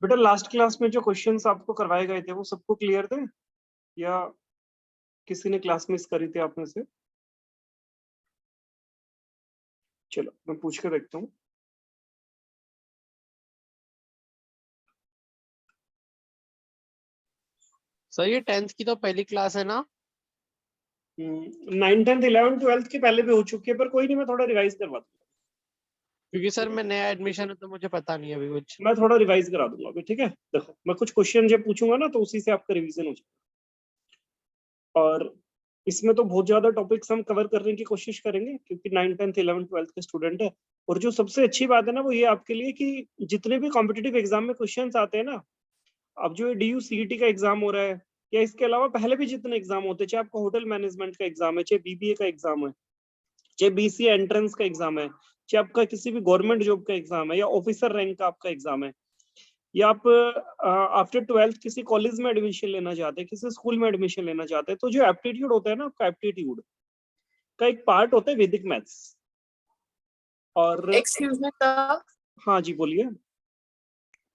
बेटा last class में जो क्वेश्चंस आपको करवाए गए थे वो सबको क्लियर थे या किसी ने क्लास मिस करी थी आप में से? चलो मैं पूछ कर देखता हूँ। सर ये 10th की तो पहली क्लास है ना? 9, 10, 11, 12 के पहले भी हो चुकी है, पर कोई नहीं, मैं थोड़ा रिवाइज करवा दूंगा। क्योंकि सर मैं नया एडमिशन है तो मुझे पता नहीं है अभी कुछ। मैं थोड़ा रिवाइज करा दूंगा अभी, ठीक है। देखो मैं कुछ क्वेश्चन जब पूछूंगा ना तो उसी से आपका रिवीजन हो जाएगा, और इसमें तो बहुत ज्यादा टॉपिक्स हम कवर करने की कोशिश करेंगे क्योंकि 9, 10, 11, 12 के स्टूडेंट है। और जो सबसे अच्छी बात है ना वो ये आपके लिए कि जितने भी कॉम्पिटिटिव एग्जाम में क्वेश्चन आते हैं ना, अब जो DU CET का एग्जाम हो रहा है या इसके अलावा पहले भी जितने एग्जाम होते हैं, चाहे आपका होटल मैनेजमेंट का एग्जाम है, चाहे BBA का एग्जाम है, चाहे BCA एंट्रेंस का एग्जाम है, चाहे आपका किसी भी गवर्नमेंट जॉब का एग्जाम है या ऑफिसर रैंक का आपका एग्जाम है, या आप आफ्टर 12th किसी कॉलेज में एडमिशन लेना चाहते हैं, किसी स्कूल में एडमिशन लेना चाहते हैं, तो जो एप्टीट्यूड होता है ना आपका, एप्टीट्यूड का एक पार्ट होता है वैदिक मैथ्स। और एक्सक्यूज मी सर। हाँ जी बोलिए।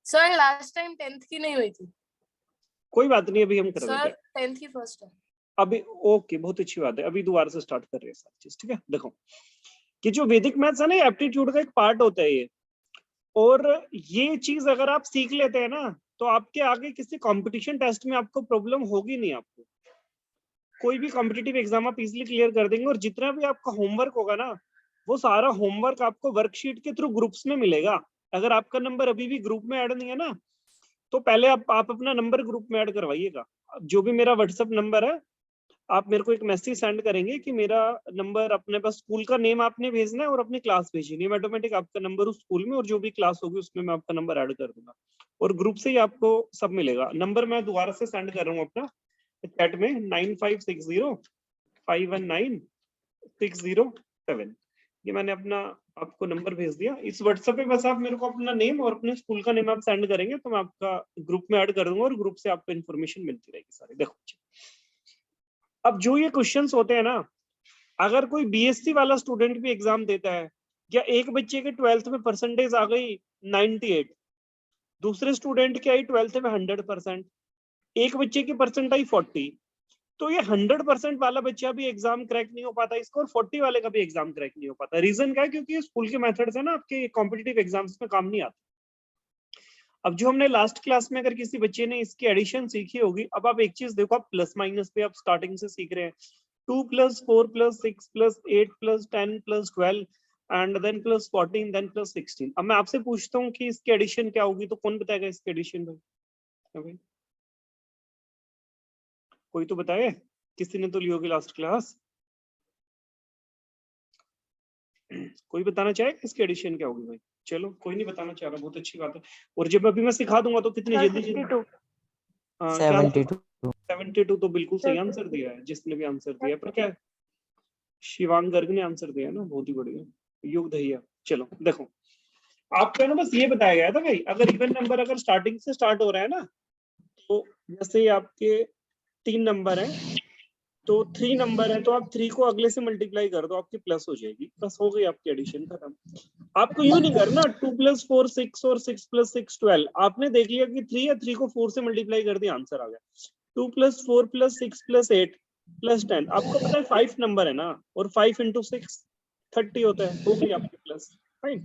सर लास्ट टाइम 10th की नहीं हुई थी कोई बात नहीं, अभी हम कर सर, देते हैं 10th की फर्स्ट है अभी। ओके, बहुत अच्छी बात है, अभी दोबारा से स्टार्ट कर रहे हैं सारी चीज, ठीक है। देखो कि जो वैदिक मैथ्स है ना, एप्टीट्यूड का एक पार्ट होता है ये, और ये चीज अगर आप सीख लेते हैं ना तो आपके आगे किसी कंपटीशन टेस्ट में आपको प्रॉब्लम होगी नहीं। आपको कोई भी कॉम्पिटिटिव एग्जाम आप इजीली क्लियर कर देंगे, और जितना भी आपका होमवर्क होगा ना वो सारा होमवर्क आपको वर्कशीट के थ्रू ग्रुप्स में मिलेगा। अगर आपका नंबर अभी भी ग्रुप में ऐड नहीं है ना, तो पहले आप अपना नंबर ग्रुप में ऐड करवाइएगा। जो भी मेरा व्हाट्सएप नंबर है, आप मेरे को एक मैसेज सेंड करेंगे कि मेरा नंबर, अपने पास स्कूल का नेम आपने भेजना है और अपनी क्लास भेजनी है, ऑटोमेटिक आपका नंबर उस स्कूल में और जो भी क्लास होगी उसमें मैं आपका नंबर ऐड कर दूंगा, और ग्रुप से ही आपको सब मिलेगा। नंबर मैं दोबारा से सेंड कर रहा हूँ अपना चैट में, 9560519607। ये मैंने अपना आपको नंबर भेज दिया। इस व्हाट्सएप पे बस आप मेरे को अपना नेम और अपने स्कूल का नेम आप सेंड करेंगे तो मैं आपका ग्रुप में ऐड कर दूंगा, और ग्रुप से आपको इन्फॉर्मेशन मिलती रहेगी सारी। देखो अब जो ये क्वेश्चंस होते हैं ना, अगर कोई BSc वाला स्टूडेंट भी एग्जाम देता है, या एक बच्चे के 12th में परसेंटेज आ गई 98, दूसरे स्टूडेंट की आई 12th में 100%, एक बच्चे की परसेंट आई 40, तो ये 100% वाला बच्चा भी एग्जाम क्रैक नहीं हो पाता इसको, और 40 वाले का भी एग्जाम क्रैक नहीं हो पाता। रीजन क्या है? क्योंकि ये स्कूल के मेथड्स है ना, आपके कॉम्पिटिटिव एग्जाम्स में काम नहीं आते। अब जो हमने लास्ट क्लास में अगर किसी बच्चे ने इसकी एडिशन सीखी होगी, अब आप एक चीज देखो, आप प्लस माइनस पे आप स्टार्टिंग से सीख रहे हैं, 2 + 4 + 6 + 8 + 10 + 12 एंड देन + 14 देन + 16। अब मैं आपसे पूछता हूँ कि इसकी एडिशन क्या होगी, तो कौन बताएगा इसकी एडिशन? भाई कोई तो बताए, किसी ने तो ली होगी लास्ट क्लास। कोई बताना चाहेगा इसकी एडिशन क्या होगी? भाई चलो, कोई नहीं बताना चाह रहा, बहुत अच्छी बात है। और जब अभी मैं सिखा दूंगा तो कितनी जल्दी 72 72 तो बिल्कुल सही आंसर दिया है जिसने भी आंसर दिया है। पर क्या शिवांग गर्ग ने आंसर दिया ना, बहुत ही बढ़िया, युग दहिया। चलो देखो, आपको है ना बस ये बताया गया था भाई, अगर इवन नंबर अगर स्टार्टिंग से स्टार्ट हो रहा है ना, तो जैसे आपके 3 नंबर है तो 3 नंबर है, तो आप 3 को अगले से मल्टीप्लाई कर दो, आपकी प्लस हो जाएगी, बस हो गई आपकी एडिशन खत्म। आपको यूं नहीं करना 2 + 4 6 और 6 + 6 12। आपने देख लिया कि 3 या 3 को 4 से मल्टीप्लाई कर दिया, आंसर आ गया। 2 + 4 + 6 + 8 + 10, आपको पता है 5 नंबर है ना, और 5 × 6 30 होता है, हो गई आपकी प्लस। फाइन।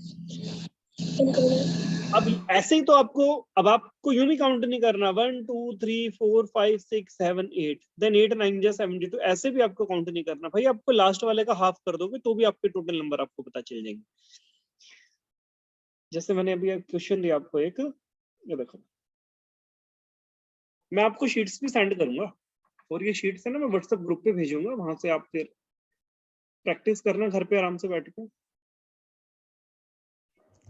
अब ऐसे ही तो आपको, अब आपको यूं नहीं काउंट नहीं करना 1 2 3 4 5 6 7 8 देन 8 9 जा 72, ऐसे भी आपको काउंट नहीं करना भाई। आपको लास्ट वाले का हाफ कर दोगे तो भी आपके टोटल नंबर आपको पता चल जाएंगे। जैसे मैंने अभी क्वेश्चन दिया आपको एक, ये देखो, मैं आपको शीट्स भी सेंड करूंगा, और ये शीट्स है ना मैं व्हाट्सएप ग्रुप पे भेजूंगा, वहां से आप फिर प्रैक्टिस करना घर पे आराम से बैठ के।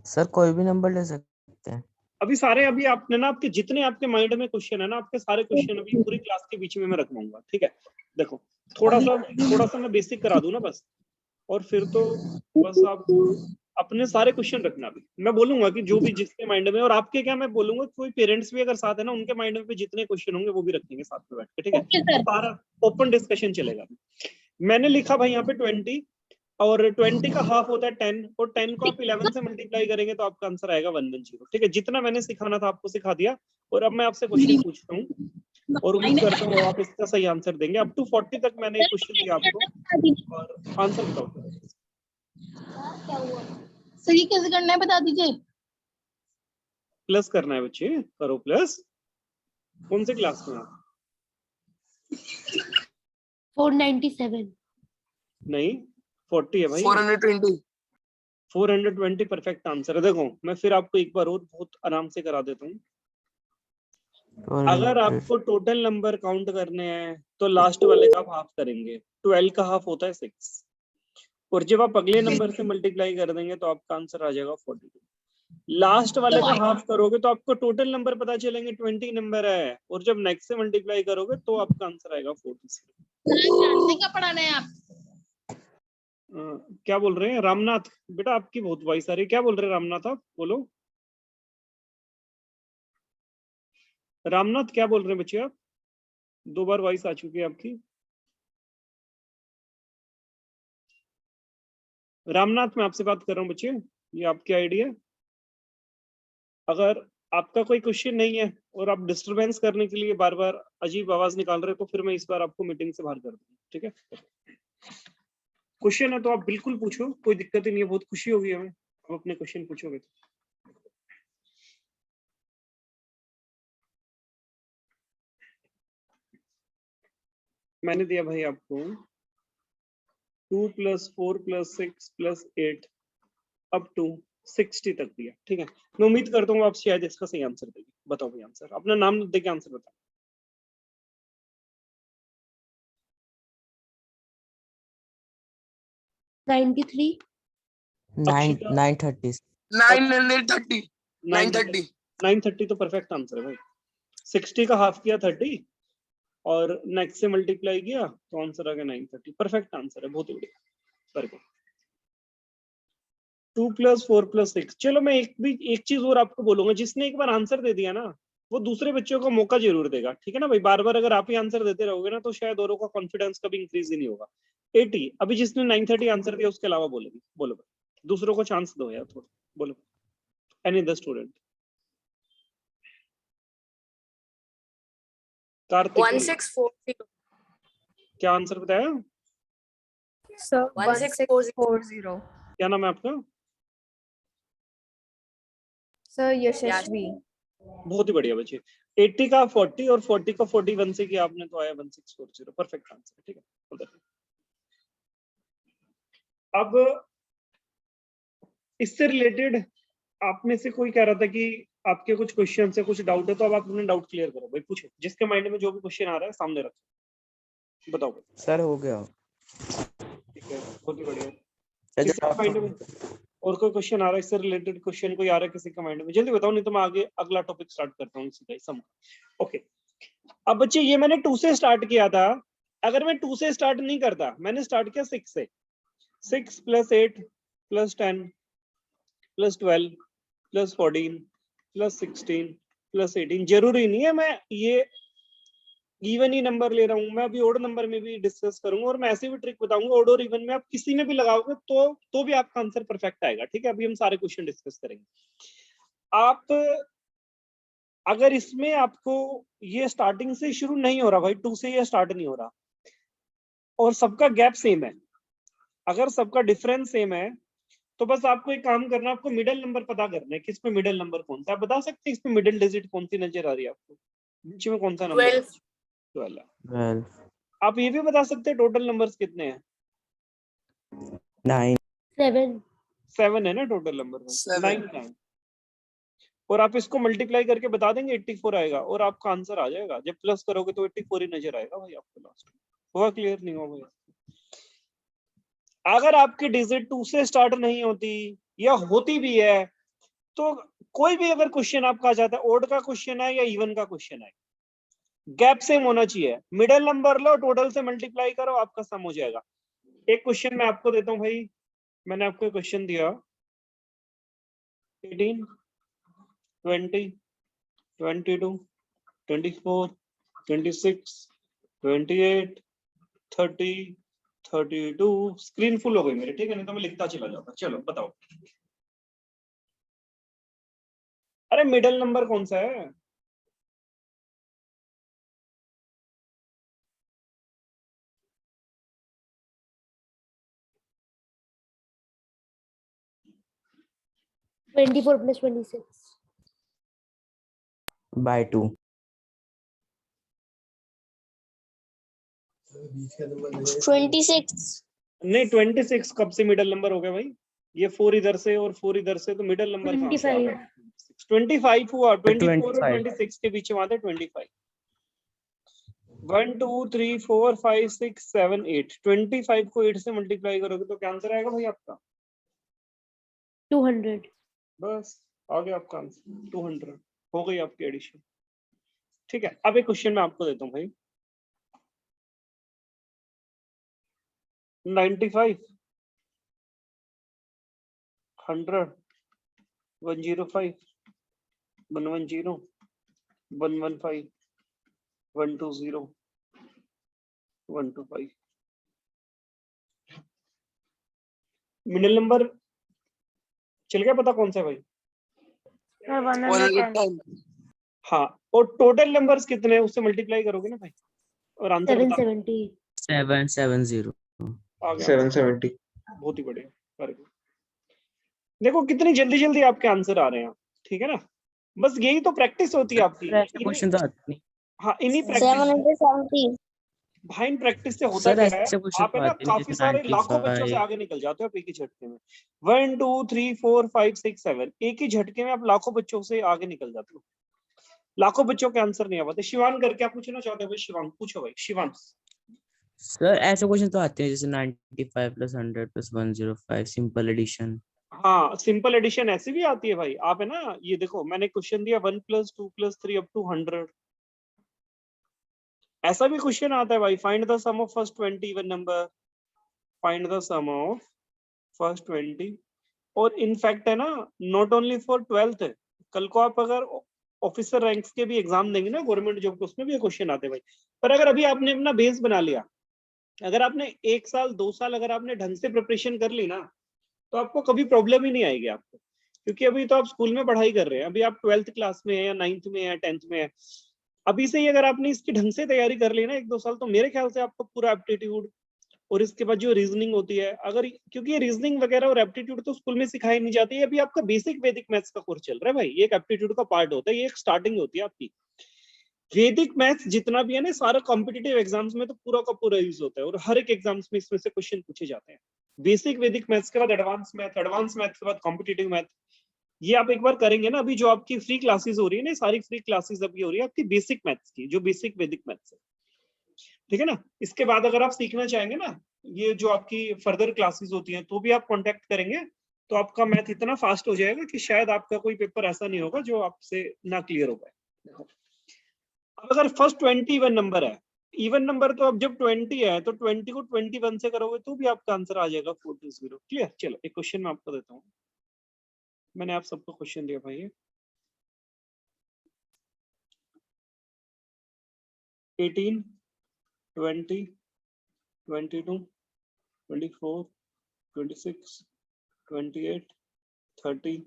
सर कोई भी नंबर ले सकते हैं? अभी सारे, अभी आपने ना, आपके जितने आपके माइंड में क्वेश्चन है ना, आपके सारे क्वेश्चन अभी पूरी क्लास के बीच में मैं रखवाऊंगा, ठीक है। देखो थोड़ा सा मैं बेसिक करा दूं ना बस, और फिर तो बस आप अपने सारे क्वेश्चन रखना। अभी मैं बोलूंगा कि जो भी जिसके माइंड में, और आपके क्या मैं बोलूंगा कोई पेरेंट्स भी अगर साथ है ना, उनके माइंड में जितने क्वेश्चन होंगे वो भी रखेंगे साथ में बैठ के, ठीक है। सारा ओपन डिस्कशन चलेगा। मैंने लिखा भाई यहाँ पे 20, और 20 का हाफ होता है 10, और 10 को आप 11 से मल्टीप्लाई करेंगे तो आपका आंसर आएगा 110। ठीक है, जितना मैंने सिखाना था आपको सिखा दिया। और अब मैं आपसे क्वेश्चन पूछता हूँ और उम्मीद करता हूँ आप इसका सही आंसर देंगे। अप टू 40 तक मैंने एक क्वेश्चन दिया आपको, और आंसर बताओ। सर ये कैसे करना है बता दीजिए। प्लस करना है बच्चे, करो प्लस। कौन से क्लास में आप? 497। नहीं, 40 है भाई। 420। 420 परफेक्ट आंसर है। देखो मैं फिर आपको एक बार और बहुत आराम से करा देता हूँ। अगर 400। आपको टोटल नंबर काउंट करने हैं तो लास्ट वाले का आप हाफ करेंगे। 12 का हाफ होता है 6, और जब आप अगले नंबर से मल्टीप्लाई कर देंगे तो आपका आंसर आ जाएगा 42। लास्ट वाले का हाफ करोगे तो आपको टोटल नंबर पता चलेंगे 20 नंबर है, और जब नेक्स्ट से मल्टीप्लाई करोगे तो आपका आंसर आएगा 46। जानने का पढ़ाना है आप। क्या बोल रहे हैं रामनाथ? बेटा आपकी बहुत वॉइस आ रही है, क्या बोल रहे हैं रामनाथ? आप बोलो रामनाथ, क्या बोल रहे हैं बच्चे आप? 2 बार वॉइस आ चुकी है आपकी। रामनाथ, मैं आपसे बात कर रहा हूँ बच्चे, ये आपकी आईडी है। अगर आपका कोई क्वेश्चन नहीं है और आप डिस्टरबेंस करने के लिए बार बार अजीब आवाज निकाल रहे हो तो फिर मैं इस बार आपको मीटिंग से बाहर कर दूंगा। ठीक है, क्वेश्चन है तो आप बिल्कुल पूछो, कोई दिक्कत ही नहीं है। बहुत खुशी होगी हमें आप अपने क्वेश्चन पूछोगे तो। मैंने दिया भाई आपको 2 + 4 + 6 + 8 अप टू 60 तक दिया। ठीक है, मैं उम्मीद करता हूँ आप शायद इसका सही आंसर देंगे। बताओ भाई आंसर, अपना नाम देके आंसर बताओ। 93। 930। 930। 930। 930 तो परफेक्ट आंसर है भाई। 60 का हाफ किया 30 और नेक्स्ट से मल्टीप्लाई किया तो आंसर आ गया 930। परफेक्ट आंसर है, बहुत ही बढ़िया। Very good. 2 + 4 + 6। चलो मैं एक चीज और आपको बोलूंगा, जिसने एक बार आंसर दे दिया ना वो दूसरे बच्चों को मौका जरूर देगा। ठीक है ना भाई, बार बार अगर आप ही आंसर देते रहोगे ना तो शायद औरों का कॉन्फिडेंस कभी इंक्रीज ही नहीं होगा। 80 अभी जिसने 930 आंसर दिया उसके अलावा बोलेगी, बोलो भाई, दूसरों को चांस दो यार थोड़ा। बोलो एनी अदर स्टूडेंट। कार्तिक 1640। क्या आंसर बताया? सर 1640। क्या नाम है आपका? सर यशस्वी। बहुत ही बढ़िया बच्चे। 80 का 40 और 40 का 41 से किया आपने तो आया 1640। Perfect answer. ठीक है, अब इससे रिलेटेड आप में से कोई कह रहा था कि आपके कुछ क्वेश्चन से कुछ डाउट है, तो अब आप अपने डाउट क्लियर करो भाई, पूछो। जिसके माइंड में जो भी क्वेश्चन आ रहा है सामने रखो, बताओ भाई। सर हो गया। ठीक है, बहुत ही बढ़िया। सर किसी जब के माइंड में और कोई क्वेश्चन आ रहा है, इससे रिलेटेड क्वेश्चन कोई आ रहा है किसी के माइंड में, जल्दी बताओ, नहीं तो मैं आगे अगला टॉपिक स्टार्ट करता हूँ इसी का। ओके, अब बच्चे ये मैंने 2 से स्टार्ट किया था। अगर मैं 2 से स्टार्ट नहीं करता, मैंने स्टार्ट किया 6 से। 6 + 8 + 10 + 12 + 14 + 16 + 18। जरूरी नहीं है मैं ये इवन ही नंबर ले रहा हूं, मैं अभी ओड नंबर में भी डिस्कस करूंगा, और मैं ऐसे भी ट्रिक बताऊंगा ओड और इवन में आप किसी में भी लगाओगे तो भी आपका आंसर परफेक्ट आएगा। ठीक है, अभी हम सारे क्वेश्चन डिस्कस करेंगे। आप अगर इसमें आपको ये स्टार्टिंग से शुरू नहीं हो रहा भाई, 2 से ये स्टार्ट नहीं हो रहा और सबका गैप सेम है, अगर सबका डिफरेंस सेम है तो बस आपको एक काम करना है, आपको मिडिल नंबर पता करना है कि इसमें मिडिल नंबर कौन सा है। आप बता सकते हैं इसमें मिडिल डिजिट कौन सी नजर आ रही है आपको? बीच में कौन सा नंबर? 12 है। 12। आप ये भी बता सकते हैं टोटल नंबर्स कितने हैं? 9। 7 है ना टोटल नंबर में, 7। 9 है। और आप इसको मल्टीप्लाई करके बता देंगे 84 आएगा और आपका आंसर आ जाएगा। जब प्लस करोगे तो 84 ही नजर आएगा भाई आपको लास्ट में। हुआ क्लियर? नहीं हुआ भाई? अगर आपकी डिजिट 2 से स्टार्ट नहीं होती या होती भी है तो कोई भी अगर क्वेश्चन आपका आ जाता है, ओड का क्वेश्चन है या इवन का क्वेश्चन है, गैप सेम होना चाहिए। मिडिल नंबर लो, टोटल से मल्टीप्लाई करो, आपका सम हो जाएगा। एक क्वेश्चन मैं आपको देता हूं भाई, मैंने आपको क्वेश्चन दिया 18 20 22 24 26 28 30 32 स्क्रीन फुल हो गई मेरी, ठीक है, नहीं तो मैं लिखता चला जाता। चलो बताओ, अरे मिडल नंबर कौन सा है? +24 26 by 2. 26 नहीं 26 कब से मिडल नंबर हो गया भाई? ये 4 इधर से और 4 इधर से, तो मिडल नंबर कहाँ से आ गया? 25 हुआ, 24 और 26 के बीच में आते 25। 1 2 3 4 5 6 7 8, 25 को 8 से मल्टीप्लाई करोगे तो क्या आंसर आएगा भाई आपका? 200 बस आ गया आपका आंसर, 200 हो गई आपकी एडिशन। ठीक है, अब एक क्वेश्चन मैं आपको देता हूँ भाई। 95 100 105 110 115 120 125, मिडिल नंबर चल गया पता कौन सा है भाई? 110। हाँ, और टोटल नंबर्स कितने हैं उससे मल्टीप्लाई करोगे ना भाई, और आंसर बता। 770 770. आ गया 770. बहुत ही बढ़िया, वेरी गुड। देखो कितनी जल्दी जल्दी आपके आंसर आ रहे हैं, ठीक है ना, बस यही तो प्रैक्टिस होती है आपकी। क्वेश्चन तो आते नहीं हाँ, इन्हीं प्रैक्टिस 770 भाई, इन प्रैक्टिस से होता सर, क्या है, ऐसे क्वेश्चन आप है तो ना आते नहीं, काफी जैसे सारे लाखों बच्चों से 95. आगे निकल जाते हो आप एक ही झटके में। 1 2 3 4 5 6 7, एक ही झटके में आप लाखों बच्चों से आगे निकल जाते हो। लाखों बच्चों के आंसर नहीं आ पाते। शिवान करके आप पूछना चाहते हो भाई? शिवान पूछो भाई, शिवान। सर ऐसे क्वेश्चन तो आते हैं जैसे 95 + 100 + 105 सिंपल एडिशन. हाँ, सिंपल एडिशन ऐसी भी आती है भाई। आप है ना, ये देखो मैंने क्वेश्चन दिया 1 + 2 + 3 अप टू 100, ऐसा भी क्वेश्चन आता है भाई। Find the sum of first 20 even number, find the sum of first 20। और इनफैक्ट है ना, नॉट ओनली फॉर 12th, कल को आप अगर ऑफिसर रैंक्स के भी एग्जाम देंगे ना गवर्नमेंट जॉब के, उसमें भी क्वेश्चन आते हैं भाई। पर अगर अभी आपने अपना बेस बना लिया, अगर आपने 1 साल 2 साल अगर आपने ढंग से प्रिपरेशन कर ली ना, तो आपको कभी प्रॉब्लम ही नहीं आएगी आपको। क्योंकि अभी तो आप स्कूल में पढ़ाई कर रहे हैं, अभी आप 12th क्लास में है या 9th में है 10th में है, अभी से ही अगर आपने इसकी ढंग से तैयारी कर ली ना 1 2 साल, तो मेरे ख्याल से आपको पूरा एप्टीट्यूड और इसके बाद जो रीजनिंग होती है, अगर क्योंकि ये रीजनिंग वगैरह और एप्टीट्यूड तो स्कूल में सिखाई नहीं जाती है, अभी आपका बेसिक वैदिक मैथ्स का कोर्स चल रहा है भाई, ये एक एप्टीट्यूड का पार्ट होता है, ये एक स्टार्टिंग होती है आपकी। वैदिक मैथ्स जितना भी है ना, सारा कॉम्पिटिटिव एग्जाम्स में तो पूरा का पूरा यूज होता है, और हर एक एग्जाम्स में इसमें से क्वेश्चन पूछे जाते हैं। बेसिक वैदिक मैथ्स के बाद एडवांस मैथ के बाद कॉम्पिटिटिव मैथ। ये आप एक बार करेंगे ना, अभी जो आपकी फ्री क्लासेस हो रही है ना, सारी फ्री क्लासेस अभी हो रही है आपकी बेसिक मैथ्स की, जो बेसिक वैदिक मैथ्स है, ठीक है ना। इसके बाद अगर आप सीखना चाहेंगे ना, ये जो आपकी फर्दर क्लासेस होती हैं, तो भी आप कांटेक्ट करेंगे, तो आपका मैथ इतना फास्ट हो जाएगा कि शायद आपका कोई पेपर ऐसा नहीं होगा जो आपसे ना क्लियर हो पाए। देखो, अब अगर फर्स्ट 20 इवन नंबर है, इवन नंबर तो अब जब 20 है तो 20 को 21 से करोगे तो भी आपका आंसर आ जाएगा 420। क्लियर? चलो एक क्वेश्चन मैं आपको देता हूँ, मैंने आप सबको क्वेश्चन दिया भाई। 18 20 22 24 26 28 30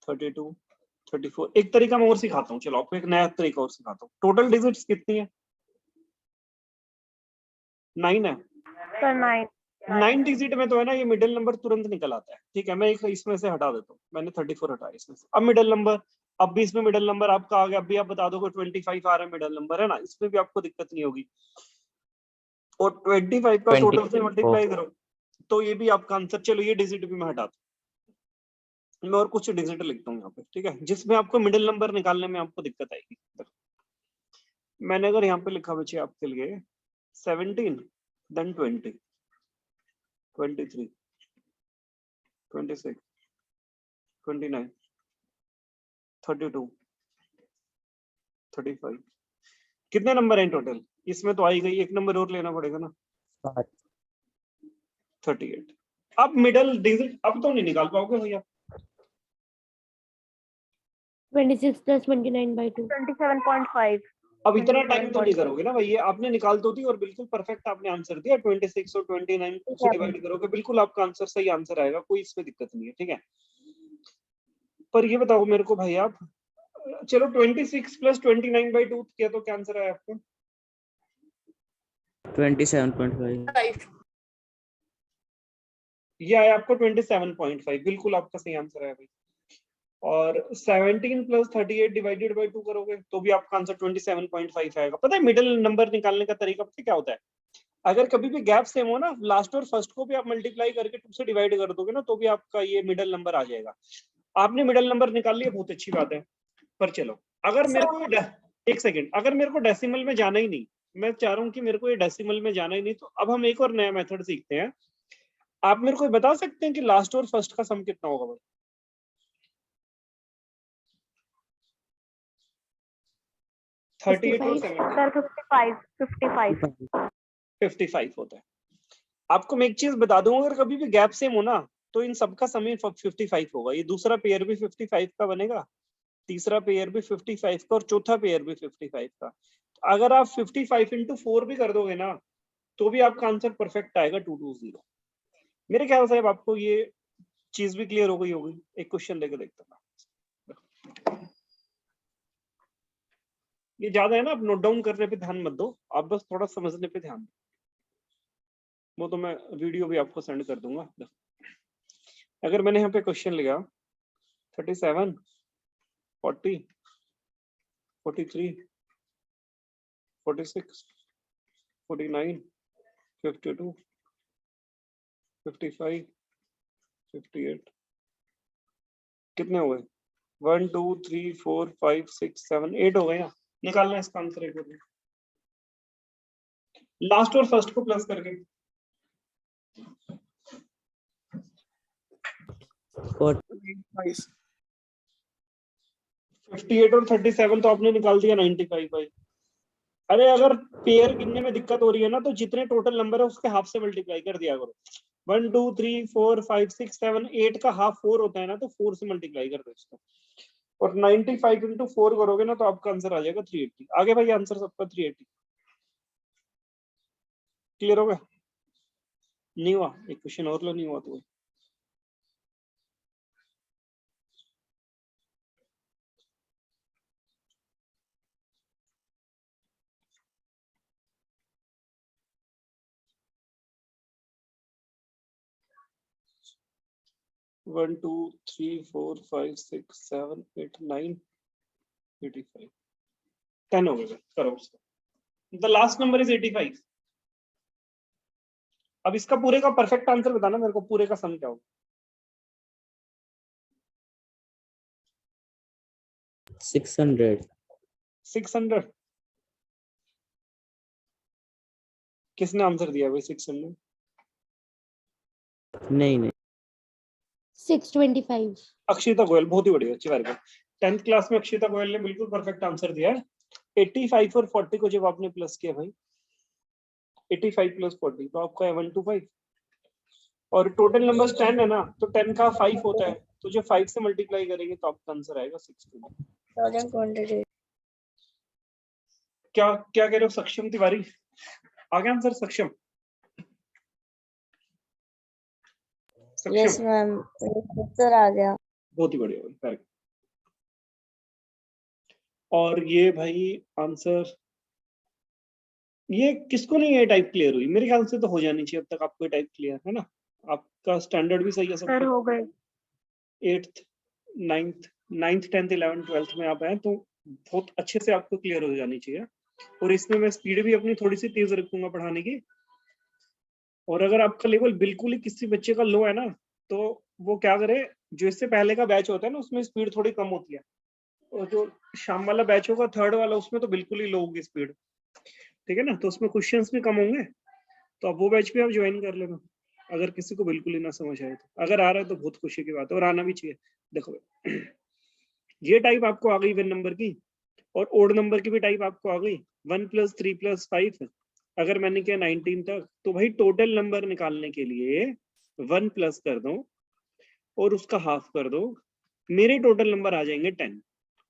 32 34। एक तरीका मैं और सिखाता हूँ, चलो आपको एक नया तरीका और सिखाता हूँ। टोटल डिजिट्स कितनी है? 9 है। सर 9 9 डिजिट में तो है ना, ये मिडिल नंबर तुरंत निकल आता है। ठीक है, मैं एक इसमें से हटा देता हूँ, मैंने 34 हटाया इसमें से। अब मिडिल नंबर, अब भी इसमें मिडिल नंबर आपका आ गया, अब भी आप बता दोगे 25 आ रहा है मिडिल नंबर, है ना, इसमें भी आपको दिक्कत नहीं होगी। और 25 का टोटल से मल्टीप्लाई करो तो ये भी आपका आंसर। चलो ये डिजिट भी मैं हटाता हूँ, मैं और कुछ डिजिट लिखता हूँ यहाँ पे, ठीक है, जिसमें आपको मिडिल नंबर निकालने में आपको दिक्कत आएगी। मैंने अगर यहाँ पे लिखा बच्चे आपके लिए 17 देन 20 23 26 29 32 35, कितने नंबर हैं टोटल? इसमें तो आई गई, एक नंबर और लेना पड़ेगा ना, 38। अब मिडल डिजिट अब तो नहीं निकाल पाओगे भैया। 26 + 29 by 2 27.5। अब इतना टाइम तो नहीं करोगे ना भाई, ये आपने निकाल तो दी और बिल्कुल परफेक्ट आपने आंसर दिया। 26 और 29 से डिवाइड करोगे, बिल्कुल आपका आंसर सही आंसर आएगा, कोई इसमें दिक्कत नहीं है, ठीक है। पर ये बताओ मेरे को भाई आप, चलो 26 प्लस 29/2 किया तो क्या आंसर आया आपको? 27.5। ये आया आपको 27.5, बिल्कुल आपका सही आंसर है भाई। और 17 प्लस 38 डिवाइडेड बाई 2 करोगे तो भी आपका आंसर 27.5 आएगा। पता है मिडिल नंबर निकालने का तरीका पता क्या होता है? अगर कभी भी गैप सेम हो ना, लास्ट और फर्स्ट को भी आप मल्टीप्लाई करके 2 से डिवाइड कर दोगे ना, तो भी आपका ये मिडिल नंबर आ जाएगा। आपने मिडिल नंबर निकाल लिया, बहुत अच्छी बात है। पर चलो, अगर मेरे को एक सेकेंड, अगर मेरे को डेसिमल में जाना ही नहीं, मैं चाह रहा हूँ कि मेरे को ये डेसिमल में जाना ही नहीं, तो अब हम एक और नया मेथड सीखते हैं। आप मेरे को बता सकते हैं कि लास्ट और फर्स्ट का सम कितना होगा भाई? 38 और 55 होता है। आपको मैं एक चीज बता दूं, अगर कभी भी गैप सेम हो ना, तो इन सबका सम 55 होगा। ये दूसरा पेयर भी 55 का बनेगा, तीसरा पेयर भी 55 का, और चौथा पेयर भी 55 का। अगर आप 55 into 4 भी कर दोगे ना, तो भी आपका आंसर परफेक्ट आएगा 220। मेरे ख्याल से अब आपको ये चीज भी क्लियर हो गई होगी। एक क्वेश्चन लेके देखता हूँ। ये ज्यादा है ना, आप नोट डाउन करने पे ध्यान मत दो, आप बस थोड़ा समझने पे ध्यान दो। वो तो मैं वीडियो भी आपको सेंड कर दूंगा। अगर मैंने यहाँ पे क्वेश्चन लिया 37, 40, 43, 46, 49, 52, 55, 58, कितने हो गए? 1 2 3 4 5 6 7 8 हो गए। यहाँ निकालना है इसका आंसर एक बार, लास्ट और फर्स्ट को प्लस करके। 58 और 37 तो आपने निकाल दिया 95 भाई। अरे अगर पेयर गिनने में दिक्कत हो रही है ना, तो जितने टोटल नंबर है उसके हाफ से मल्टीप्लाई कर दिया करो। 1 2 3 4 5 6 7 8 का हाफ 4 होता है ना, तो 4 से मल्टीप्लाई कर दो इसको, और 95 into 4 करोगे ना, तो आपका आंसर आ जाएगा 380। आगे भाई आंसर सबका 380। क्लियर हो गया? नहीं हुआ? एक क्वेश्चन और लो, नहीं हुआ तो 1 2 3 4 5 6 7 8 9 85 10 हो गया। करो उसको। The last number is 85। अब इसका पूरे का परफेक्ट आंसर बताना मेरे को, पूरे का सम क्या होगा? 600। किसने आंसर दिया भाई 600? नहीं 625। अक्षिता गोयल, बहुत ही बढ़िया, अच्छी बात है। 10th क्लास में अक्षिता गोयल ने बिल्कुल परफेक्ट आंसर दिया है। 85 और 40 को जब आपने प्लस किया भाई, 85 प्लस 40 तो आपका है 125। और टोटल नंबर्स 10 है ना, तो 10 का 5 होता है, तो जब 5 से मल्टीप्लाई करेंगे तो आपका आंसर आएगा 620। क्या क्या कह रहे हो सक्षम तिवारी? आ गया आंसर सक्षम? यस मैम, आंसर आ गया। बहुत ही बढ़िया भाई। और ये भाई आंसर, ये किसको नहीं है टाइप क्लियर हुई? मेरे ख्याल से तो हो जानी चाहिए अब तक आपको टाइप क्लियर, है ना? आपका स्टैंडर्ड भी सही है सब? सर हो गए। 8th 9th 10th 11th 12th में आप हैं, तो बहुत अच्छे से आपको क्लियर हो जानी चाहिए। और इसमें मैं स्पीड भी अपनी थोड़ी सी तेज रखूंगा पढ़ाने की। और अगर आपका लेवल बिल्कुल ही किसी बच्चे का लो है ना, तो वो क्या करे, जो इससे पहले का बैच होता है ना, उसमें स्पीड थोड़ी कम होती है, और जो शाम वाला बैच होगा 3rd वाला, उसमें तो बिल्कुल ही लो होगी स्पीड, ठीक है ना? तो उसमें क्वेश्चंस भी कम होंगे, तो अब वो बैच भी आप ज्वाइन कर लेना, अगर किसी को बिल्कुल ही ना समझ आए तो। अगर आ रहा है तो बहुत खुशी की बात है, और आना भी चाहिए। देखो ये टाइप आपको आ गई इवन नंबर की, और ओड नंबर की भी टाइप आपको आ गई। 1 + 3 + 5 अगर मैंने किया 19 तक, तो भाई टोटल नंबर निकालने के लिए 1 प्लस कर दो और उसका हाफ कर दो, मेरे टोटल नंबर आ जाएंगे 10।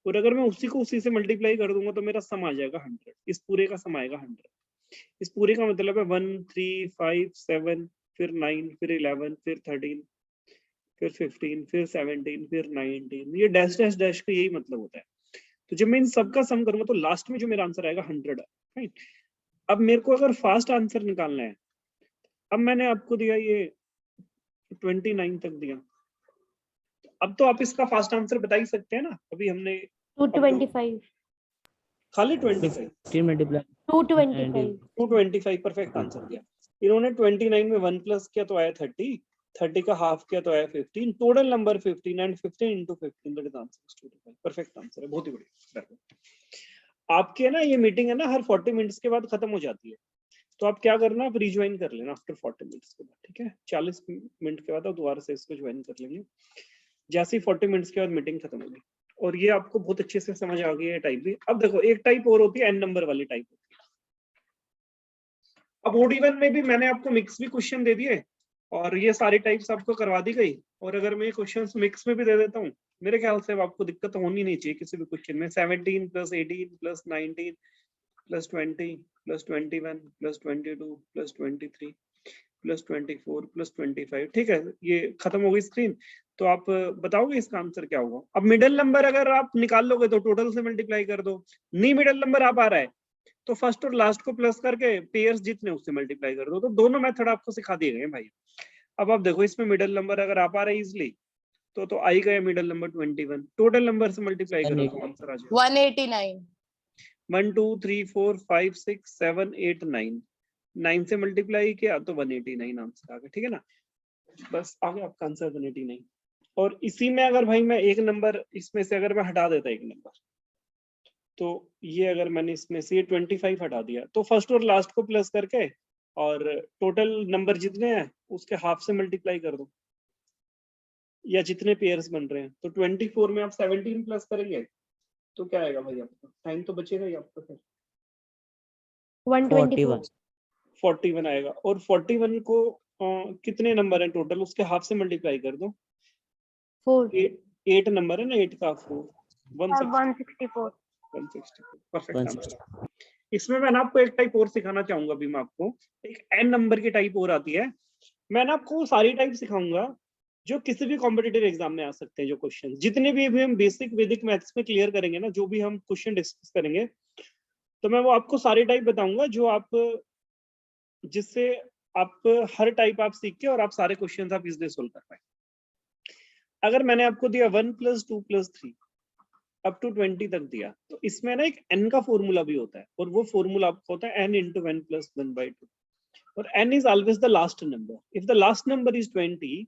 और अगर मैं उसी को उसी से मल्टीप्लाई कर दूंगा तो मेरा सम आ जाएगा 100, इस पूरे का सम आएगा 100। इस पूरे का मतलब है 1 3 5 7 फिर 9 फिर 11 फिर 13 फिर 15 फिर 17 फिर 19, ये डैश डैश डैश का यही मतलब होता है। तो जब मैं इन सबका सम करूंगा तो लास्ट में जो मेरा आंसर आएगा 100 है, राइट। अब मेरे को अगर फास्ट आंसर निकालना है, अब मैंने आपको दिया ये 29 तक दिया, अब तो आप इसका फास्ट आंसर बता ही सकते हैं ना। अभी हमने 225 खाली 25 15 मल्टीप्लाई 225 225 परफेक्ट आंसर दिया। इन्होंने 29 में 1 प्लस किया तो आया 30, 30 का हाफ किया तो आया 15, total number 15 and 15 into 15 that is answer 25। Perfect answer है, बहुत ही बढ़िया। आपके ना ये मीटिंग है ना हर 40 मिनट्स के बाद खत्म हो जाती है, तो आप क्या करना, आप रिज्वाइन कर लेना आफ्टर 40 मिनट्स के बाद, ठीक है। 40 मिनट के बाद आप दोबारा से इसको ज्वाइन कर लेंगे, जैसे ही 40 मिनट्स के बाद मीटिंग खत्म होगी। और ये आपको बहुत अच्छे से समझ आ गई है टाइप भी। अब देखो एक टाइप और होती है एन नंबर वाली टाइप होती है। अब ओडी1 में भी मैंने आपको मिक्स भी क्वेश्चन दे दिए और ये सारी टाइप्स आपको करवा दी गई। और अगर मैं क्वेश्चंस मिक्स में भी दे देता हूँ, मेरे ख्याल से आपको दिक्कत होनी नहीं चाहिए किसी भी क्वेश्चन में। 17 + 18 + 19 + 20 + 21 + 22 + 23 + 24 + 25, ठीक है। ये खत्म हो गई स्क्रीन। तो आप बताओगे इसका आंसर क्या होगा। अब मिडिल नंबर अगर आप निकाल लोगे तो टोटल से मल्टीप्लाई कर दो, नहीं मिडिल नंबर आप आ रहा है तो फर्स्ट और लास्ट को प्लस करके पेयर्स जितने उससे मल्टीप्लाई कर दो। तो दोनों मेथड आपको सिखा दिए गए भाई। अब आप देखो इसमें मिडिल नंबर अगर आप आ रहे हैं इजिली तो आ ही गए मिडिल नंबर 21, टोटल नंबर से मल्टीप्लाई करो तो आंसर आ जाएगा 189 1 2 3 4 5 6 7 8 9, 9 से मल्टीप्लाई किया तो 189 आंसर आ गया, ठीक है ना। बस आ गया आपका आंसर 189। और इसी में अगर भाई मैं एक नंबर इसमें से अगर मैं हटा देता एक नंबर, तो ये अगर मैंने इसमें से ये 25 हटा दिया तो फर्स्ट और लास्ट को प्लस करके और टोटल नंबर जितने हैं उसके हाफ से मल्टीप्लाई कर दो, या जितने पेयर्स बन रहे हैं। तो 24 में आप 17 प्लस करेंगे तो क्या आएगा भाई आपका, टाइम तो बचेगा ही आपका, फिर 124 41 आएगा। और 41 को कितने नंबर है टोटल उसके हाफ से मल्टीप्लाई कर दो, 4 8 नंबर है ना, 8 का 4 164 164 परफेक्ट आंसर। इसमें मैं ना आपको एक टाइप और सिखाना चाहूंगा अभी मैं आपको, एक एन नंबर की टाइप और आती है। मैं ना आपको सारी टाइप सिखाऊंगा जो किसी भी कॉम्पिटिटिव एग्जाम में आ सकते हैं। जो क्वेश्चन जितने भी अभी हम बेसिक वैदिक मैथ्स में क्लियर करेंगे ना, जो भी हम क्वेश्चन डिस्कस करेंगे, तो मैं वो आपको सारी टाइप बताऊंगा जो आप, जिससे आप हर टाइप आप सीख के और आप सारे क्वेश्चन आप इजिली सोल्व कर पाए। अगर मैंने आपको दिया 1 + 2 + 3 अप टू 20 तक दिया, तो इसमें ना एक n का फॉर्मूला भी होता है, और वो फॉर्मूला आपको होता है n × n + 1/2, और n is always the last number. If the last number is 20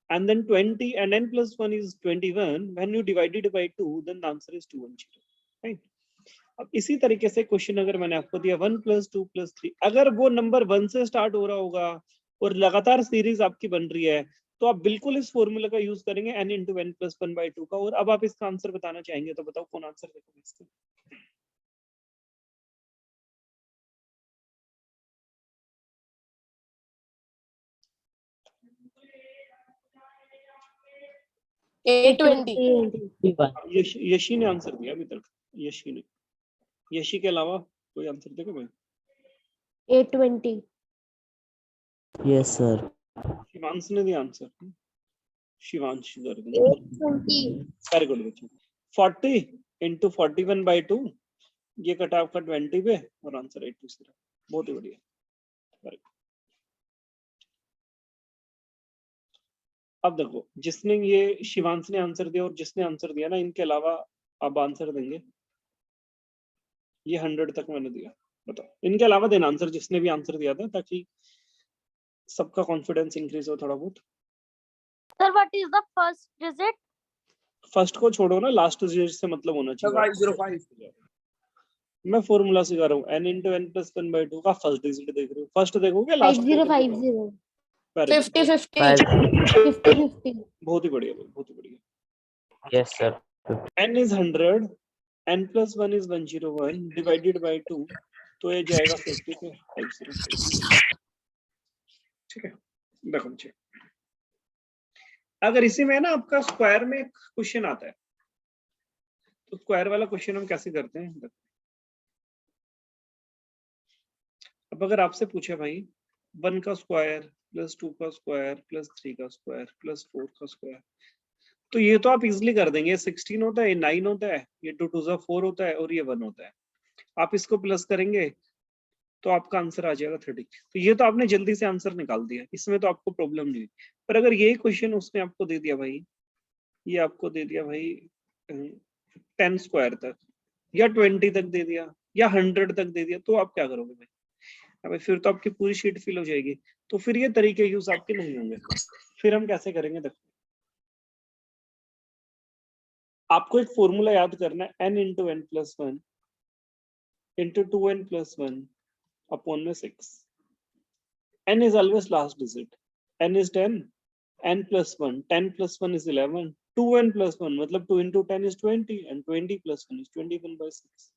and then 20 and n + 1 is 21, when you divide it by 2 then the answer is 210, right? अब इसी तरीके से क्वेश्चन अगर मैंने आपको दिया 1 + 2 + 3, अगर वो नंबर 1 से स्टार्ट हो रहा होगा और लगातार सीरीज आपकी बन रही है, तो आप बिल्कुल इस फॉर्मूला का यूज करेंगे n × n + 1/2 का। और अब आप इसका आंसर बताना चाहेंगे तो बताओ कौन आंसर देगा इसका। यशी ने आंसर दिया अभी तक, यशी ने। यशी के अलावा कोई आंसर देगा भाई? 820 यस सर। शिवांश ने दिया आंसर, शिवांश वेरी 820 गुड बच्चे। 40 × 41/2, ये कटा आपका 20 पे और आंसर 820, बहुत ही बढ़िया। अब देखो जिसने ये शिवांश ने आंसर दिया और जिसने आंसर दिया ना, इनके अलावा आप आंसर देंगे, ये 100 तक मैंने दिया, बताओ इनके अलावा देना आंसर जिसने भी आंसर दिया था, ताकि सबका कॉन्फिडेंस इंक्रीज हो थोड़ा बहुत। Sir, what is the first digit? First को छोड़ो ना, लास्ट डिजिट से मतलब होना चाहिए। 505 मैं फॉर्मूला सिखा रहा हूँ, n × n + 1/2 का फर्स्ट डिजिट देख रहे हो, फर्स्ट देखोगे लास्ट 5050 50-50 5050 बहुत ही बढ़िया, बहुत ही बढ़िया। Yes sir. n is 100, n + 1 is 101 divided by 2, तो ये जाएगा 50 पे 505, ठीक है। देखो मुझे अगर इसी में ना आपका स्क्वायर में क्वेश्चन आता है, तो स्क्वायर वाला क्वेश्चन हम कैसे करते हैं? अब अगर आपसे पूछे भाई 1 का स्क्वायर प्लस 2 का स्क्वायर प्लस 3 का स्क्वायर प्लस 4 का स्क्वायर, तो ये तो आप इजिली कर देंगे। 16 होता है, ये 9 होता है, ये 2 2 4 होता है और ये 1 होता है। आप इसको प्लस करेंगे तो आपका आंसर आ जाएगा 30। तो ये तो आपने जल्दी से आंसर निकाल दिया, इसमें तो आपको प्रॉब्लम नहीं हुई। पर अगर यही क्वेश्चन उसने आपको दे दिया भाई, ये आपको दे दिया भाई 10 स्क्वायर तक या 20 तक दे दिया या 100 तक दे दिया, तो आप क्या करोगे भाई? अबे फिर तो आपकी पूरी शीट फिल हो जाएगी। तो फिर ये तरीके यूज आपके नहीं होंगे। फिर हम कैसे करेंगे? देखो, आपको एक फॉर्मूला याद करना है, n into N plus one into 2n plus one upon में 6। n is always last digit. n is 10, n plus 1, 10 plus 1 is 11, 2n plus 1 मतलब 2 into 10 is 20 and 20 plus 1 is 21 by 6.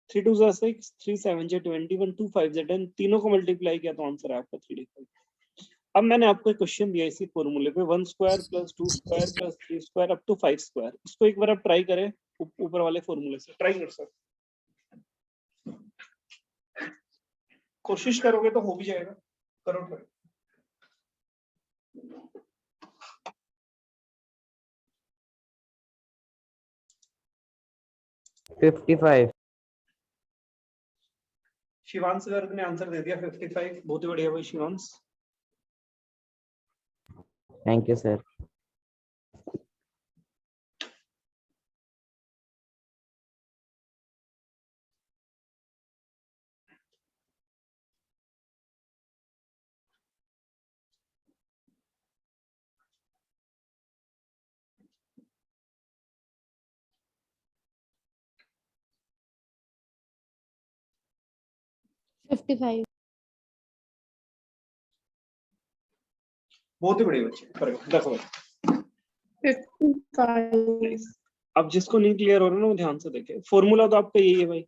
3 2 are 6, 3 7 are 21, 2 5 are 10, तीनों को multiply किया तो answer है आपका 35। अब मैंने आपको एक क्वेश्चन दिया इसी फॉर्मूले पे, 1 square plus 2 square plus 3 square up to 5 square. इसको एक बार आप ट्राई करें ऊपर वाले फॉर्मूले से, ट्राई कर सकते, कोशिश करोगे तो हो भी जाएगा। करो ट्राई। शिवांश गर्ग ने आंसर दे दिया 55। बहुत ही बढ़िया भाई शिवांश। Thank you sir. बहुत ही बढ़िया बच्चे, देखो 55 अब जिसको नहीं क्लियर हो रहा ना वो ध्यान से देखे। फॉर्मूला तो आपका यही है भाई,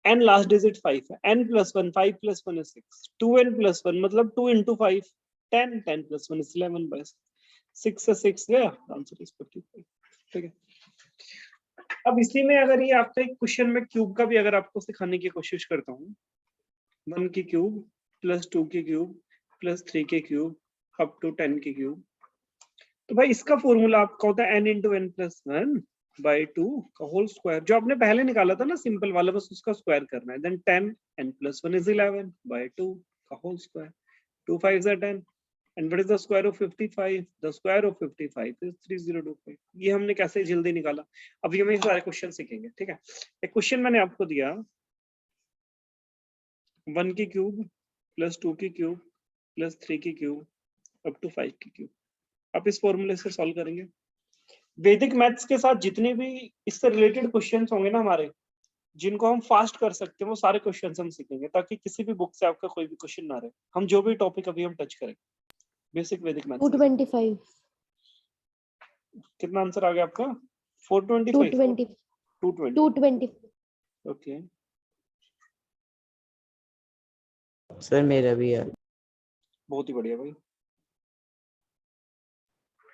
n लास्ट डिजिट 5 है, n plus 1, 5 plus 1 is 6, 2n plus 1 मतलब 2 into 5 10, 10 प्लस 1 is 11 by 6 से 6 गया, आंसर इज 55। ठीक है, अब इसी में अगर ये आपका एक क्वेश्चन में क्यूब का भी अगर आपको सिखाने की कोशिश करता हूँ, 1 की क्यूब प्लस 2 की क्यूब प्लस 3 के क्यूब अप टू 10 की क्यूब, तो भाई इसका फॉर्मूला आपका होता है n into N plus one by 2 का होल स्क्वायर, जो आपने पहले निकाला था ना सिंपल वाला, बस उसका स्क्वायर करना है। Then 10 n plus 1 is 11 by 2 का whole square, 2 5 are 10 and what is the square of 55? The square of 55 is 3025। ये हमने कैसे जल्दी निकाला, अब ये हम सारे क्वेश्चन सीखेंगे। ठीक है, एक क्वेश्चन मैंने आपको दिया 1 की क्यूब प्लस 2 की क्यूब प्लस 3 की क्यूब अप टू 5 की क्यूब, आप इस फॉर्मूले से सॉल्व करेंगे। वैदिक मैथ्स के साथ जितने भी इससे रिलेटेड क्वेश्चंस होंगे ना हमारे, जिनको हम फास्ट कर सकते हैं, वो सारे क्वेश्चंस हम सीखेंगे, ताकि किसी भी बुक से आपका कोई भी क्वेश्चन ना रहे। हम जो भी टॉपिक अभी हम टच करेंगे बेसिक वैदिक मैथ्स। 225 कितना आंसर आ गया आपका? 425 220 ओके सर मेरा भी है। बहुत ही बढ़िया भाई,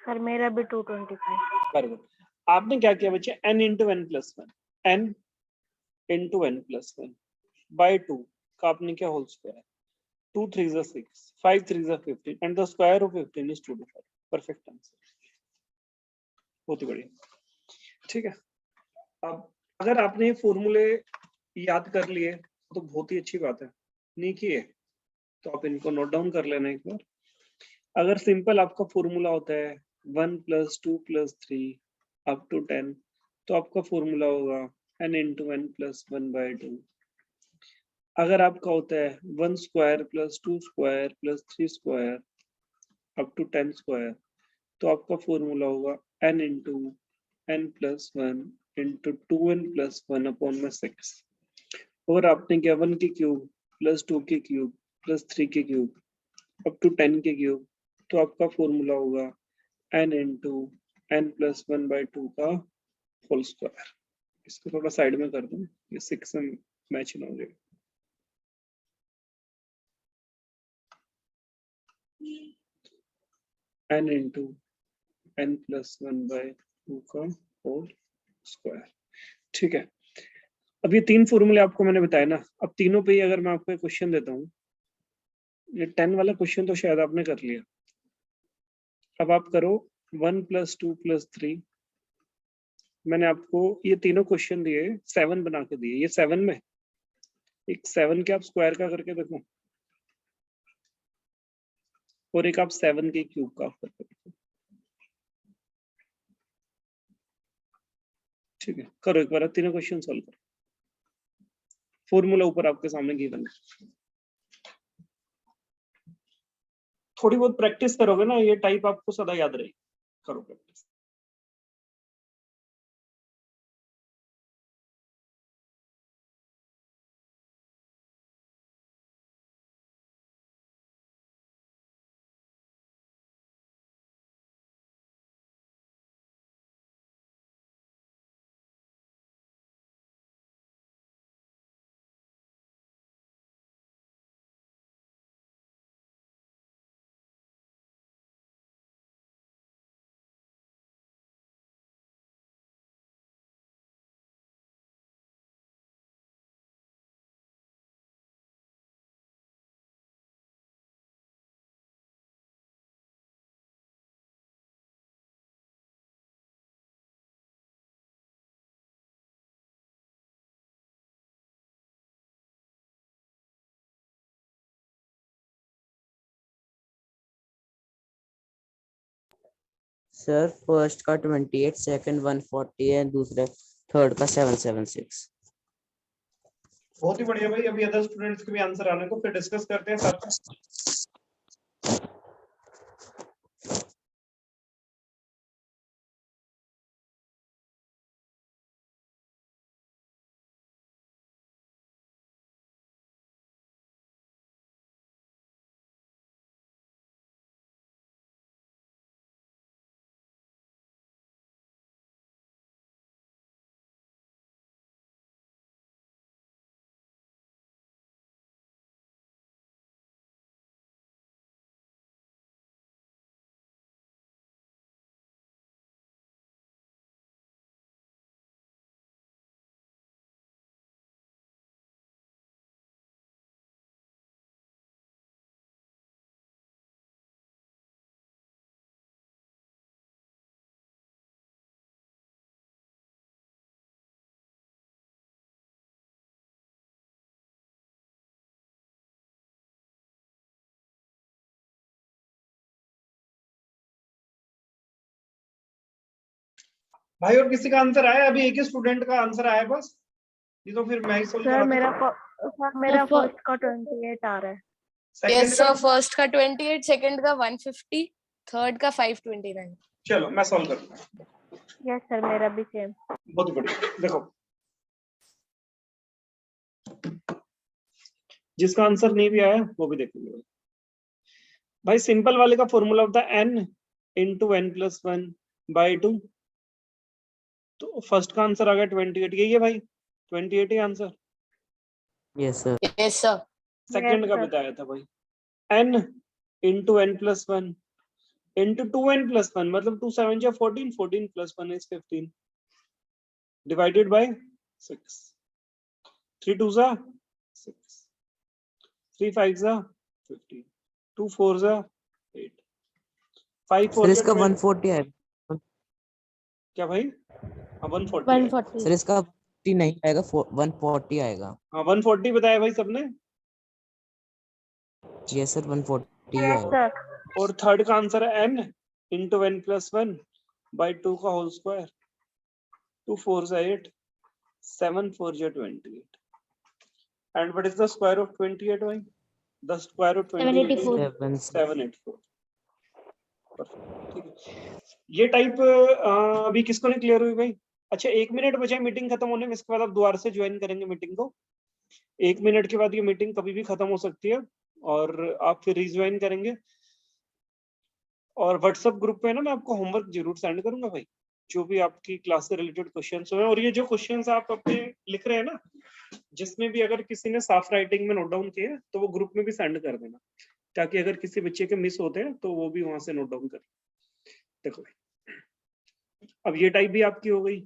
सर मेरा भी 225। Very good. आपने क्या किया बच्चे, n into N plus one, n into N plus one by 2 का आपने क्या whole square, 2 3 are 6, 5 3 are 15 and the square of 15 is 25। Perfect answer, बहुत ही बढ़िया। ठीक है, अब अगर आपने फॉर्मूले याद कर लिए तो बहुत ही अच्छी बात है, नहीं किए तो आप इनको नोट डाउन कर लेना एक बार। अगर सिंपल आपका फॉर्मूला होता है 1 प्लस 2 प्लस 3 अप टू 10, तो आपका फॉर्मूला होगा n into N plus 1 by 2। अगर आपका होता है 1 square plus 2 square plus 3 square up to 10 square, तो आपका फॉर्मूला होगा n into N plus 1 into 2n plus 1 upon में 6। और आपने क्या 1 की क्यूब प्लस 2 की क्यूब प्लस 3 की क्यूब अप टू 10 की क्यूब, तो आपका फॉर्मूला होगा n into N plus 1 by 2 का होल स्क्वायर। इसको थोड़ा साइड में कर दूं, ये 6 से मैच ना हो जाए। n into N plus 1 by 2 का होल स्क्वायर। ठीक है, अब ये 3 फॉर्मूले आपको मैंने बताए ना, अब तीनों पे ही अगर मैं आपको एक क्वेश्चन देता हूँ, ये 10 वाला क्वेश्चन तो शायद आपने कर लिया। अब आप करो 1 + 2 + 3। मैंने आपको ये तीनों क्वेश्चन दिए 7 बना के दिए, ये 7 में एक 7 के आप स्क्वायर का करके देखो और एक आप 7 के क्यूब का करके देखो। ठीक है, करो एक बार तीनों क्वेश्चन सॉल्व करो। फॉर्मूला ऊपर आपके सामने गिवन है, थोड़ी बहुत प्रैक्टिस करोगे ना ये टाइप आपको सदा याद रहेगी। करो प्रैक्टिस। सर फर्स्ट का 28, सेकंड 140 है, दूसरा थर्ड का 776। बहुत ही बढ़िया भाई, अभी अदर स्टूडेंट्स के भी आंसर आने को फिर डिस्कस करते हैं साथ में। भाई और किसी का आंसर आया? अभी एक ही स्टूडेंट का आंसर आया बस, ये तो फिर मैं ही सोल्व सर करा मेरा फर्स्ट का 28 आ रहा है। यस सर, फर्स्ट का 28, सेकंड का 150, थर्ड का 529। चलो मैं सॉल्व करता हूँ। यस सर, मेरा भी सेम। बहुत बढ़िया, देखो जिसका आंसर नहीं भी आया वो भी देखेंगे। भाई सिंपल वाले का फॉर्मूला होता है n × n + 1/2। तो फर्स्ट का आंसर आ गया 28, यही है भाई 28 ही answer. Yes sir. Yes sir. Second का बताया था भाई n × n + 1 × 2n + 1, मतलब 2 7 जा 14, 14 + 1 is 15 divided by 6, 3 2 जा 6, 3 5 जा 15, 2 4 जा 8, 5 4 सर जा इसका 12। 140 है क्या भाई? हाँ 140 सर, इसका 50 नहीं आएगा, 140 आएगा। हाँ 140 बताया भाई सबने। यस सर, 140 यस आएगा। सर। और थर्ड का आंसर है n × n + 1/2 का होल स्क्वायर, 2 4 जा 8, 7 4 जा 28, and what is the square of 28 भाई? The square of 28 is 784। ठीक है, ये टाइप अभी किसको नहीं क्लियर हुई भाई? अच्छा 1 मिनट बचा मीटिंग खत्म होने में, इसके बाद आप दोबारा से ज्वाइन करेंगे मीटिंग को। 1 मिनट के बाद ये मीटिंग कभी भी खत्म हो सकती है और आप फिर रिज्वाइन करेंगे। और व्हाट्सएप ग्रुप पे ना मैं आपको होमवर्क जरूर सेंड करूंगा भाई, जो भी आपकी क्लास से रिलेटेड क्वेश्चंस हो। और ये जो क्वेश्चंस आप अपने लिख रहे हैं ना, जिसमें भी अगर किसी ने साफ राइटिंग में नोट डाउन किए तो वो ग्रुप में भी सेंड कर देना, ताकि अगर किसी बच्चे के मिस होते हैं तो वो भी वहां से नोट डाउन कर। देखो अब ये टाइप भी आपकी हो गई।